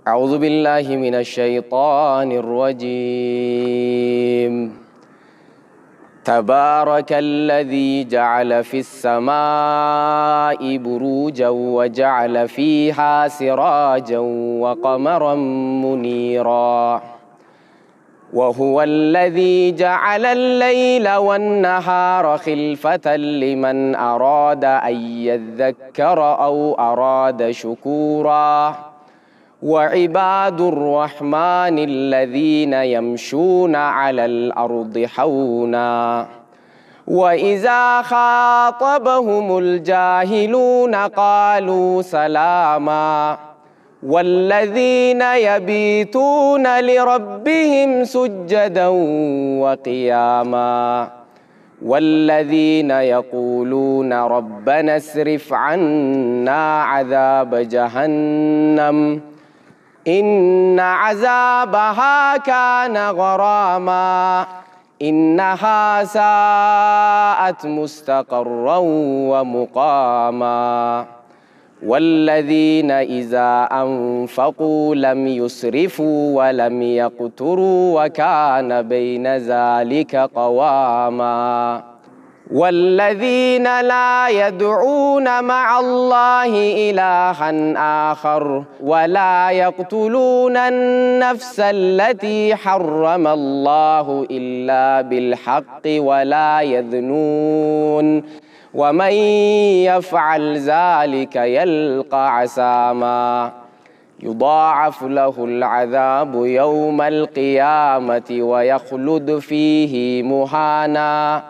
أعوذ بالله من الشيطان الرجيم. تبارك الذي جعل في السماء بروجا وجعل فيها سراجا وقمرا منيرا، وهو الذي جعل الليل والنهار خلفة لمن أراد أن يذكر أو أراد شكورا. وعباد الرحمن الذين يمشون على الأرض حونا وإذا خاطبهم الجاهلون قالوا سلاما. والذين يبيتون لربهم سجدا وقياما، والذين يقولون ربنا اصرف عنا عذاب جهنم إن عذابها كان غراما إنها ساءت مستقرا ومقاما. والذين إذا أنفقوا لم يسرفوا ولم يقتروا وكان بين ذلك قواما. والذين لا يدعون مع الله إلها آخر ولا يقتلون النفس التي حرم الله إلا بالحق ولا يزنون ومن يفعل ذلك يلقى عساما يضاعف له العذاب يوم القيامة ويخلد فيه مهانا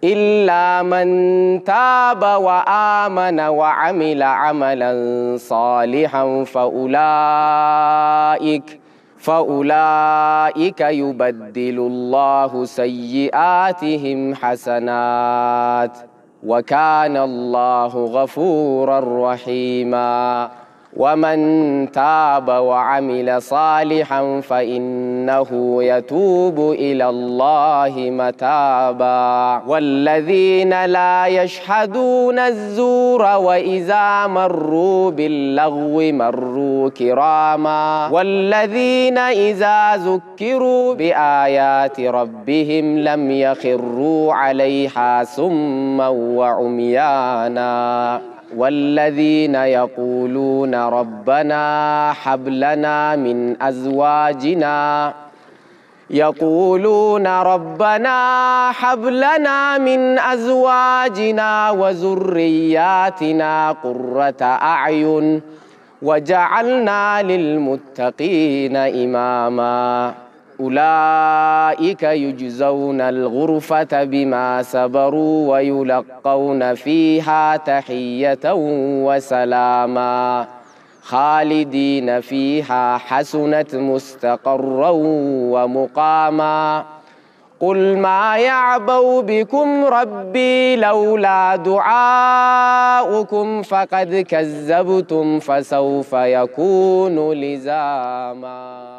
إلا من تاب وآمن وعمل عملا صالحا فأولئك يبدل الله سيئاتهم حسنات وكان الله غفورا رحيما. ومن تاب وعمل صالحا فإنه يتوب إلى الله متابا. والذين لا يشهدون الزور وإذا مروا باللغو مروا كراما. والذين إذا ذكروا بآيات ربهم لم يخروا عليها صما وعميانا. والذين يقولون ربنا هب لنا من أزواجنا وذرياتنا قرة أعين وجعلنا للمتقين إماما. أولئك يجزون الغرفة بما صبروا ويلقون فيها تحية وسلاما خالدين فيها حسنت مستقرا ومقاما. قل ما يعبأ بكم ربي لولا دعاؤكم فقد كذبتم فسوف يكون لزاما.